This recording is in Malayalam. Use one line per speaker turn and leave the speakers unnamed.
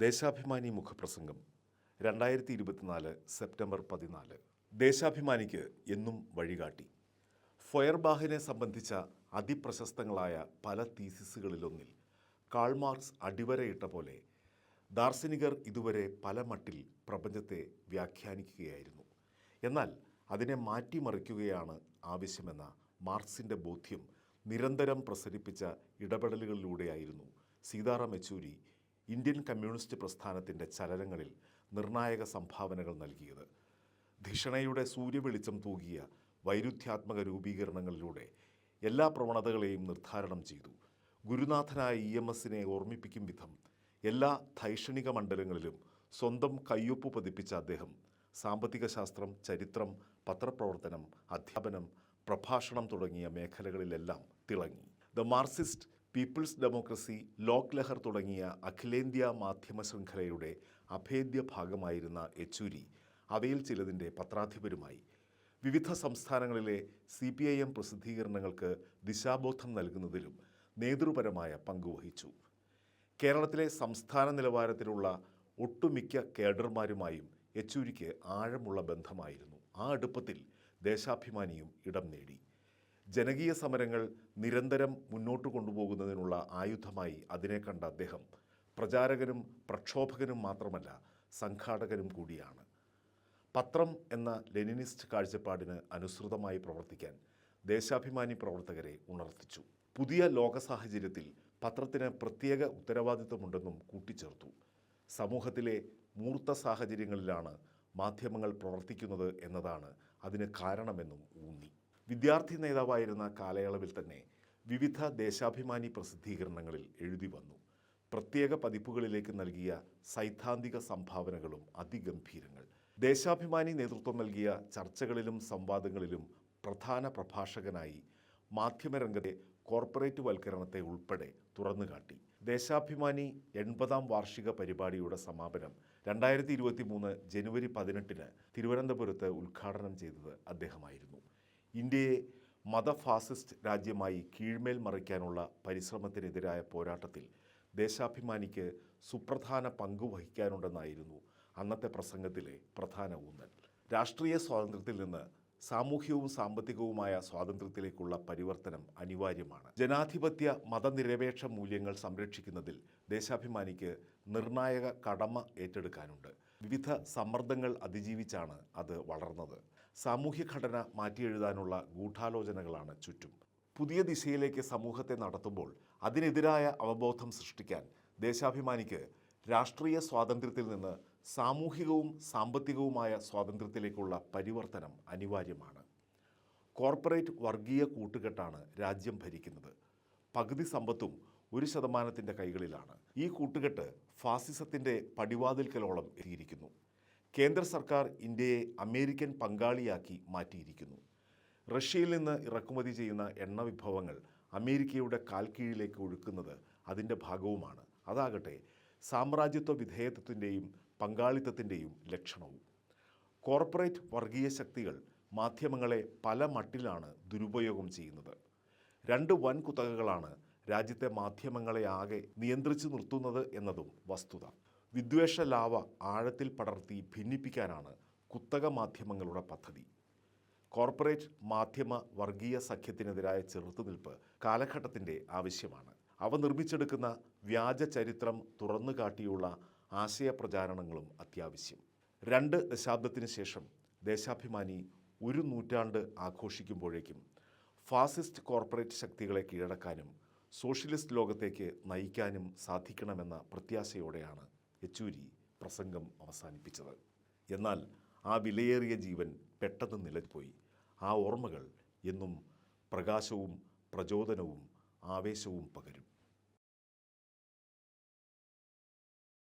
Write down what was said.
ദേശാഭിമാനി മുഖപ്രസംഗം 2024 സെപ്റ്റംബർ 14. ദേശാഭിമാനിക്ക് എന്നും വഴികാട്ടി. ഫൊയർബാഹിനെ സംബന്ധിച്ച അതിപ്രശസ്തങ്ങളായ പല തീസിസുകളിലൊന്നിൽ കാൾ മാർക്സ് അടിവരയിട്ട പോലെ ദാർശനികർ ഇതുവരെ പല മട്ടിൽ പ്രപഞ്ചത്തെ വ്യാഖ്യാനിക്കുകയായിരുന്നു. എന്നാൽ അതിനെ മാറ്റിമറിക്കുകയാണ് ആവശ്യമെന്ന മാർക്സിൻ്റെ ബോധ്യം നിരന്തരം പ്രസരിപ്പിച്ച ഇടപെടലുകളിലൂടെയായിരുന്നു സീതാറാം യെച്ചൂരി ഇന്ത്യൻ കമ്മ്യൂണിസ്റ്റ് പ്രസ്ഥാനത്തിൻ്റെ ചലനങ്ങളിൽ നിർണായക സംഭാവനകൾ നൽകിയത്. ധിഷണയുടെ സൂര്യവെളിച്ചം തൂകിയ വൈരുദ്ധ്യാത്മക രൂപീകരണങ്ങളിലൂടെ എല്ലാ പ്രവണതകളെയും നിർദ്ധാരണം ചെയ്തു. ഗുരുനാഥനായ EMSനെ ഓർമ്മിപ്പിക്കും വിധം എല്ലാ ധൈഷണിക മണ്ഡലങ്ങളിലും സ്വന്തം കയ്യൊപ്പ് പതിപ്പിച്ച അദ്ദേഹം സാമ്പത്തിക ശാസ്ത്രം, ചരിത്രം, പത്രപ്രവർത്തനം, അധ്യാപനം, പ്രഭാഷണം തുടങ്ങിയ മേഖലകളിലെല്ലാം തിളങ്ങി. ദ മാർക്സിസ്റ്റ്, പീപ്പിൾസ് ഡെമോക്രസി, ലോക് ലഹർ തുടങ്ങിയ അഖിലേന്ത്യാ മാധ്യമ ശൃംഖലയുടെ അഭേദ്യ ഭാഗമായിരുന്ന യെച്ചൂരി അവയിൽ ചിലതിൻ്റെ പത്രാധിപരുമായി. വിവിധ സംസ്ഥാനങ്ങളിലെ CPIM പ്രസിദ്ധീകരണങ്ങൾക്ക് ദിശാബോധം നൽകുന്നതിലും നേതൃപരമായ പങ്കുവഹിച്ചു. കേരളത്തിലെ സംസ്ഥാന നിലവാരത്തിലുള്ള ഒട്ടുമിക്ക കേഡർമാരുമായും യെച്ചൂരിക്ക് ആഴമുള്ള ബന്ധമായിരുന്നു. ആ അടുപ്പത്തിൽ ദേശാഭിമാനിയും ഇടം നേടി. ജനകീയ സമരങ്ങൾ നിരന്തരം മുന്നോട്ട് കൊണ്ടുപോകുന്നതിനുള്ള ആയുധമായി അതിനെ കണ്ട അദ്ദേഹം പ്രചാരകനും പ്രക്ഷോഭകനും മാത്രമല്ല, സംഘാടകനും കൂടിയാണ്. പത്രം എന്ന ലെനിനിസ്റ്റ് കാഴ്ചപ്പാടിന് അനുസൃതമായി പ്രവർത്തിക്കാൻ ദേശാഭിമാനി പ്രവർത്തകരെ ഉണർത്തിച്ചു. പുതിയ ലോക സാഹചര്യത്തിൽ പത്രത്തിന് പ്രത്യേക ഉത്തരവാദിത്വമുണ്ടെന്നും കൂട്ടിച്ചേർത്തു. സമൂഹത്തിലെ മൂർത്ത സാഹചര്യങ്ങളിലാണ് മാധ്യമങ്ങൾ പ്രവർത്തിക്കുന്നത് എന്നതാണ് അതിന് കാരണമെന്നും ഊന്നി. വിദ്യാർത്ഥി നേതാവായിരുന്ന കാലയളവിൽ തന്നെ വിവിധ ദേശാഭിമാനി പ്രസിദ്ധീകരണങ്ങളിൽ എഴുതി വന്നു. പ്രത്യേക പതിപ്പുകളിലേക്ക് നൽകിയ സൈദ്ധാന്തിക സംഭാവനകളും അതിഗംഭീരങ്ങൾ. ദേശാഭിമാനി നേതൃത്വം നൽകിയ ചർച്ചകളിലും സംവാദങ്ങളിലും പ്രധാന പ്രഭാഷകനായി മാധ്യമരംഗത്തെ കോർപ്പറേറ്റ് വൽക്കരണത്തെ ഉൾപ്പെടെ തുറന്നുകാട്ടി. ദേശാഭിമാനി 80ാം വാർഷിക പരിപാടിയുടെ സമാപനം 2023 ജനുവരി 18 തിരുവനന്തപുരത്ത് ഉദ്ഘാടനം ചെയ്തത് അദ്ദേഹമായിരുന്നു. ഇന്ത്യയെ മതഫാസിസ്റ്റ് രാജ്യമായി കീഴ്മേൽ മറിക്കാനുള്ള പരിശ്രമത്തിനെതിരായ പോരാട്ടത്തിൽ ദേശാഭിമാനിക്ക് സുപ്രധാന പങ്കുവഹിക്കാനുണ്ടെന്നായിരുന്നു അന്നത്തെ പ്രസംഗത്തിലെ പ്രധാന ഊന്നൽ. രാഷ്ട്രീയ സ്വാതന്ത്ര്യത്തിൽ നിന്ന് സാമൂഹ്യവും സാമ്പത്തികവുമായ സ്വാതന്ത്ര്യത്തിലേക്കുള്ള പരിവർത്തനം അനിവാര്യമാണ്. ജനാധിപത്യ മതനിരപേക്ഷ മൂല്യങ്ങൾ സംരക്ഷിക്കുന്നതിൽ ദേശാഭിമാനിക്ക് നിർണായക കടമ ഏറ്റെടുക്കാനുണ്ട്. വിവിധ സമ്മർദ്ദങ്ങൾ അതിജീവിച്ചാണ് അത് വളർന്നത്. സാമൂഹ്യഘടന മാറ്റിയെഴുതാനുള്ള ഗൂഢാലോചനകളാണ് ചുറ്റും. പുതിയ ദിശയിലേക്ക് സമൂഹത്തെ നടത്തുമ്പോൾ അതിനെതിരായ അവബോധം സൃഷ്ടിക്കാൻ ദേശാഭിമാനിക്ക് രാഷ്ട്രീയ സ്വാതന്ത്ര്യത്തിൽ നിന്ന് സാമൂഹികവും സാമ്പത്തികവുമായ സ്വാതന്ത്ര്യത്തിലേക്കുള്ള പരിവർത്തനം അനിവാര്യമാണ്. കോർപ്പറേറ്റ് വർഗീയ കൂട്ടുകെട്ടാണ് രാജ്യം ഭരിക്കുന്നത്. പകുതി സമ്പത്തും 1% കൈകളിലാണ്. ഈ കൂട്ടുകെട്ട് ഫാസിസത്തിൻ്റെ പടിവാതിൽക്കലോളം എത്തിയിരിക്കുന്നു. കേന്ദ്ര സർക്കാർ ഇന്ത്യയെ അമേരിക്കൻ പങ്കാളിയാക്കി മാറ്റിയിരിക്കുന്നു. റഷ്യയിൽ നിന്ന് ഇറക്കുമതി ചെയ്യുന്ന എണ്ണ വിഭവങ്ങൾ അമേരിക്കയുടെ കാൽക്കീഴിലേക്ക് ഒഴുക്കുന്നത് അതിൻ്റെ ഭാഗവുമാണ്. അതാകട്ടെ സാമ്രാജ്യത്വ വിധേയത്വത്തിൻ്റെയും പങ്കാളിത്തത്തിൻ്റെയും ലക്ഷണവും. കോർപ്പറേറ്റ് വർഗീയ ശക്തികൾ മാധ്യമങ്ങളെ പല മട്ടിലാണ് ദുരുപയോഗം ചെയ്യുന്നത്. 2 വൻ കുത്തകകളാണ് രാജ്യത്തെ മാധ്യമങ്ങളെ ആകെ നിയന്ത്രിച്ചു നിർത്തുന്നത് എന്നതും വസ്തുത. വിദ്വേഷ ലാവ ആഴത്തിൽ പടർത്തി ഭിന്നിപ്പിക്കാനാണ് കുത്തക മാധ്യമങ്ങളുടെ പദ്ധതി. കോർപ്പറേറ്റ് മാധ്യമ വർഗീയ സഖ്യത്തിനെതിരായ ചെറുത്തുനിൽപ്പ് കാലഘട്ടത്തിൻ്റെ ആവശ്യമാണ്. അവ നിർമ്മിച്ചെടുക്കുന്ന വ്യാജ ചരിത്രം തുറന്നു കാട്ടിയുള്ള ആശയപ്രചാരണങ്ങളും അത്യാവശ്യം. 2 ദശാബ്ദത്തിന് ശേഷം ദേശാഭിമാനി 1 നൂറ്റാണ്ട് ആഘോഷിക്കുമ്പോഴേക്കും ഫാസിസ്റ്റ് കോർപ്പറേറ്റ് ശക്തികളെ കീഴടക്കാനും സോഷ്യലിസ്റ്റ് ലോകത്തേക്ക് നയിക്കാനും സാധിക്കണമെന്ന പ്രത്യാശയോടെയാണ് യെച്ചൂരി പ്രസംഗം അവസാനിപ്പിച്ചത്. എന്നാൽ ആ വിലയേറിയ ജീവൻ പെട്ടെന്ന് നിലച്ചുപോയി. ആ ഓർമ്മകൾ എന്നും പ്രകാശവും പ്രചോദനവും ആവേശവും പകരും.